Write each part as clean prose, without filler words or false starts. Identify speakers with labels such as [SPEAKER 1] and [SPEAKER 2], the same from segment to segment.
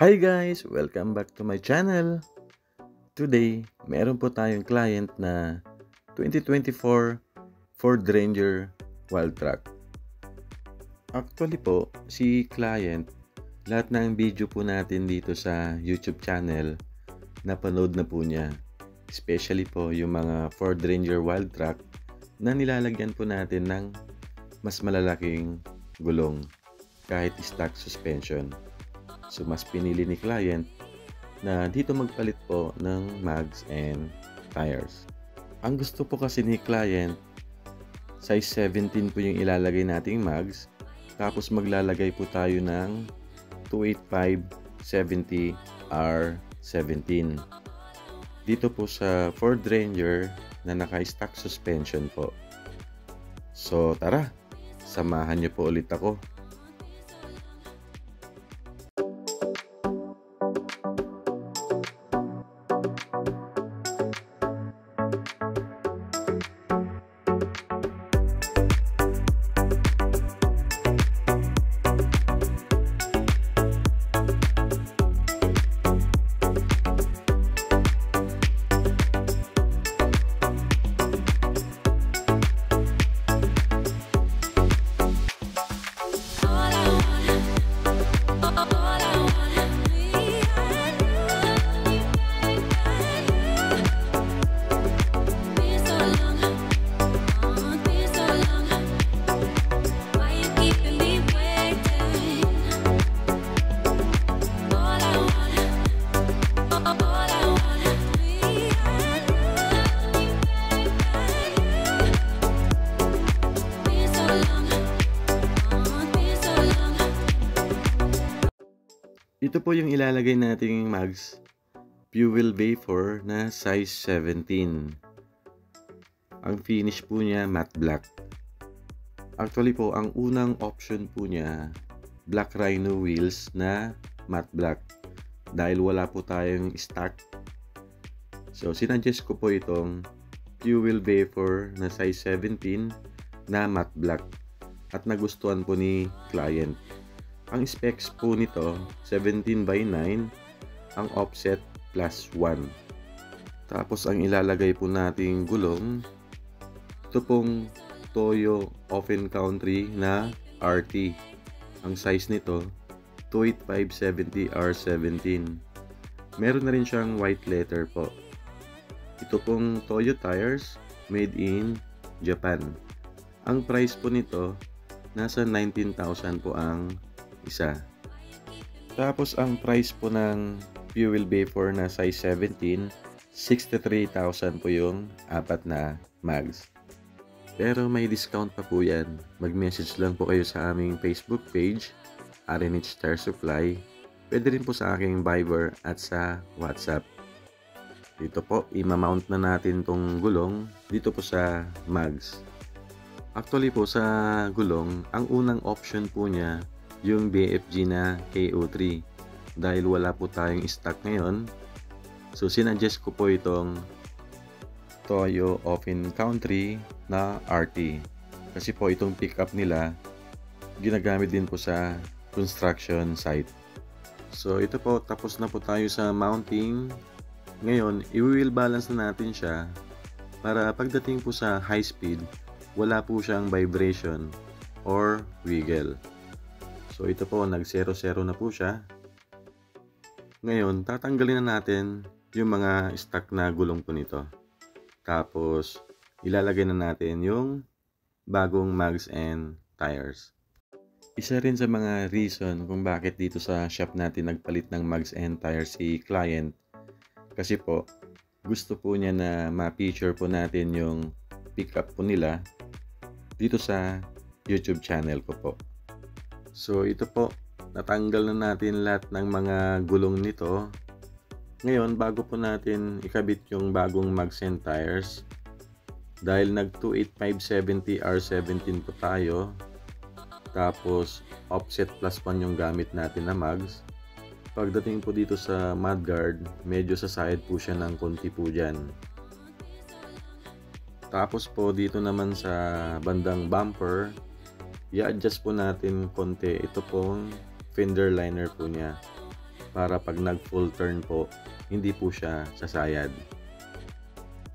[SPEAKER 1] Hi guys! Welcome back to my channel. Today, meron po tayong client na 2024 Ford Ranger Wild Track. Actually po, si client, lahat ng video po natin dito sa YouTube channel, napanood na po niya. Especially po yung mga Ford Ranger Wild Track na nilalagyan po natin ng mas malalaking gulong kahit stock suspension. So, mas pinili ni client na dito magpalit po ng mags and tires. Ang gusto po kasi ni client, size 17 po yung ilalagay nating mags. Tapos maglalagay po tayo ng 285/70 R17. Dito po sa Ford Ranger na naka-stock suspension po. So, tara! Samahan niyo po ulit ako. Ito po yung ilalagay nating mags, fuel vapor na size 17. Ang finish po niya matte black. Actually po, ang unang option po niya, Black Rhino wheels na matte black. Dahil wala po tayong stock. So, sinuggest ko po itong fuel vapor na size 17 na matte black. At nagustuhan po ni client. Ang specs po nito, 17/9, ang offset +1. Tapos ang ilalagay po nating gulong, ito pong Toyo Open Country na RT. Ang size nito, 285/70 R17. Meron na rin siyang white letter po. Ito pong Toyo tires, made in Japan. Ang price po nito, nasa 19,000 po ang isa. Tapos ang price po ng fuel vapor na size 17, 63,000 po yung apat na mags. Pero may discount pa po yan. Mag-message lang po kayo sa aming Facebook page, RNH Tire Supply. Pwede rin po sa aking Viber at sa WhatsApp. Dito po, i-mount na natin tong gulong dito po sa mags. Actually po sa gulong, ang unang option po niya yung BFG na KO3 dahil wala po tayong stock ngayon. So sinuggest ko po itong Toyo Open Country na RT kasi po itong pickup nila ginagamit din po sa construction site. So ito po, tapos na po tayo sa mounting. Ngayon, i-wheel balance na natin siya para pagdating po sa high speed, wala po siyang vibration or wiggle. So ito po, nag-0-0 na po siya. Ngayon, tatanggalin na natin yung mga stock na gulong po nito. Tapos, ilalagay na natin yung bagong mags and tires. Isa rin sa mga reason kung bakit dito sa shop natin nagpalit ng mags and tires si client. Kasi po, gusto po niya na ma-feature po natin yung pickup po nila dito sa YouTube channel ko po. So ito po, natanggal na natin lahat ng mga gulong nito. Ngayon, bago po natin ikabit yung bagong mags and tires, dahil nag 285/70 R17 po tayo, tapos offset +1 yung gamit natin na mags. Pagdating po dito sa mudguard, medyo sa side po siya ng konti po dyan. Tapos po dito naman sa bandang bumper, i-adjust po natin konti. Ito pong fender liner po niya. para pag nag full turn po, hindi po siya sasayad.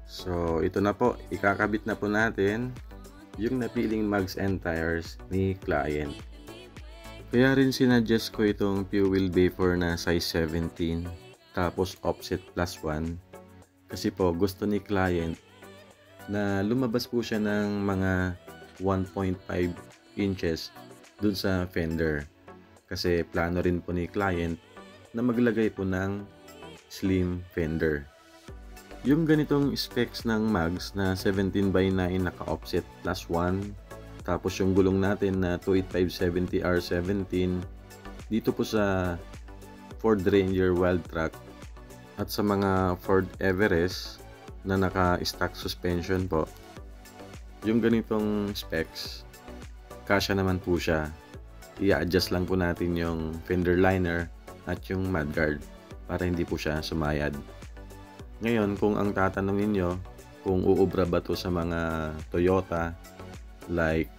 [SPEAKER 1] So ito na po, ikakabit na po natin yung napiling mugs and tires ni client. Kaya rin sinuggest ko itong Fuel Bay4 na size 17 tapos offset +1 kasi po gusto ni client na lumabas po siya ng mga 1.5 inches dun sa fender kasi plano rin po ni client na maglagay po ng slim fender. Yung ganitong specs ng mugs na 17x9 naka-offset +1 tapos yung gulong natin na 285/70R17 dito po sa Ford Ranger Wildtrak at sa mga Ford Everest na naka-stock suspension po, yung ganitong specs kasya naman po siya. I-adjust lang po natin yung fender liner at yung mudguard para hindi po siya sumayad. Ngayon, kung ang tatanungin nyo kung uubra ba to sa mga Toyota like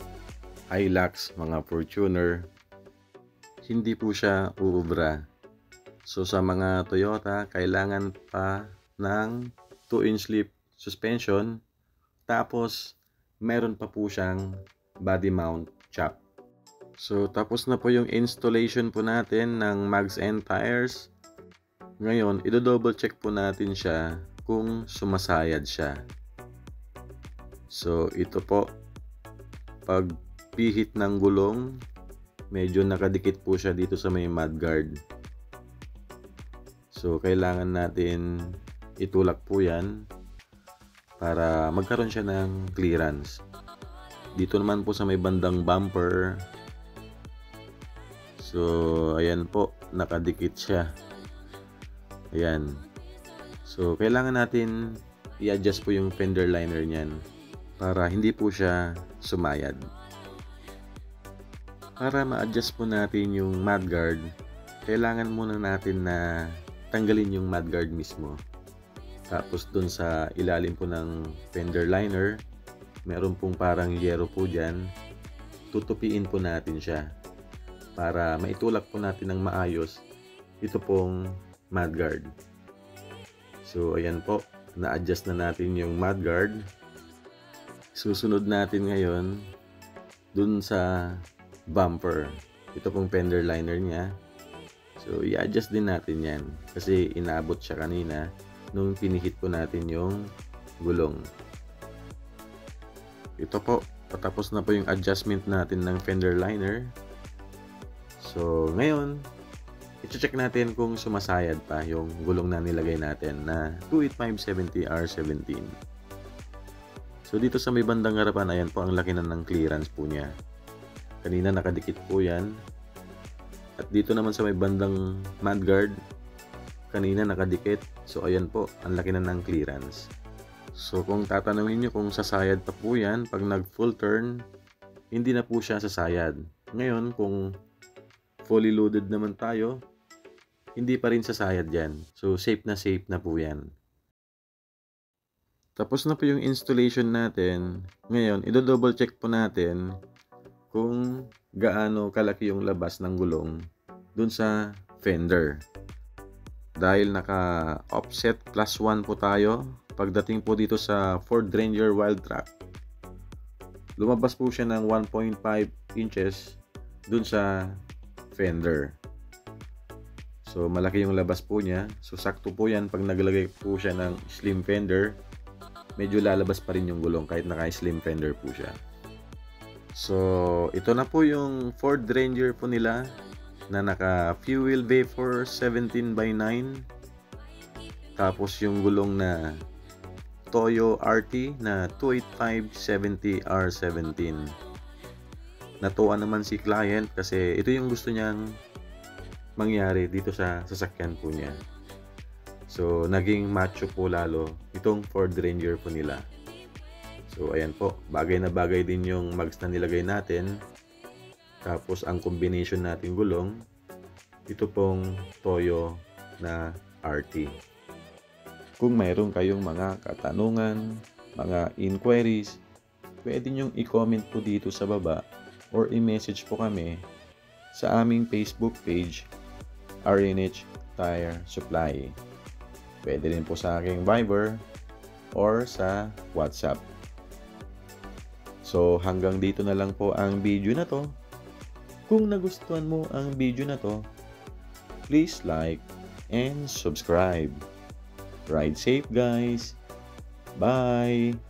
[SPEAKER 1] Hilux, mga Fortuner, hindi po siya uubra. So sa mga Toyota, kailangan pa ng 2-inch lip suspension tapos meron pa po siyang body mount shock. So tapos na po yung installation po natin ng mugs and tires. Ngayon, i-double check po natin siya kung sumasayad siya. So ito po, pag pihit ng gulong, medyo nakadikit po siya dito sa may mudguard. So kailangan natin itulak po yan para magkaroon siya ng clearance. Dito naman po sa may bandang bumper, so ayan po, nakadikit siya. Ayan. So kailangan natin i-adjust po yung fender liner niyan para hindi po siya sumayad. Para ma-adjust po natin yung mudguard, kailangan muna natin na tanggalin yung mudguard mismo. Tapos dun sa ilalim po ng fender liner, meron pong parang yero po dyan, tutupiin po natin siya para maitulak po natin ng maayos ito pong mudguard. So ayan po, na-adjust na natin yung mudguard. Susunod natin ngayon dun sa bumper, ito pong fender liner niya. So i-adjust din natin yan kasi inabot siya kanina nung pinihit po natin yung gulong. Ito po, patapos na po yung adjustment natin ng fender liner. So ngayon, i-check natin kung sumasayad pa yung gulong na nilagay natin na 285/70R17. So dito sa may bandang harapan, ayan po ang laki na ng clearance po niya. Kanina nakadikit po yan. At dito naman sa may bandang mudguard, kanina nakadikit. So ayan po, ang laki na ng clearance. So kung tatanungin nyo kung sasayad pa po yan, pag nag full turn, hindi na po siya sasayad. Ngayon, kung fully loaded naman tayo, hindi pa rin sasayad yan. So safe na po yan. Tapos na po yung installation natin. Ngayon, i-double check po natin kung gaano kalaki yung labas ng gulong dun sa fender. Dahil naka offset +1 po tayo, pagdating po dito sa Ford Ranger Wildtrak, lumabas po siya ng 1.5 inches dun sa fender. So malaki yung labas po niya. So sakto po yan pag naglagay po siya ng slim fender, medyo lalabas pa rin yung gulong kahit naka slim fender po siya. So ito na po yung Ford Ranger po nila na naka Fuel Bay4 17x9. Tapos yung gulong na Toyo RT na 285/70R17. Natuwa naman si client kasi ito yung gusto niyang mangyari dito sa sasakyan po niya. So naging macho po lalo itong Ford Ranger po nila. So ayan po, bagay na bagay din yung mugs na nilagay natin. Tapos ang combination nating gulong, ito pong Toyo na RT. Kung mayroon kayong mga katanungan, mga inquiries, pwede nyong i-comment po dito sa baba or i-message po kami sa aming Facebook page, RNH tire supply. Pwede rin po sa aking Viber or sa WhatsApp. So hanggang dito na lang po ang video na to. Kung nagustuhan mo ang video na to, please like and subscribe. Ride safe guys! Bye!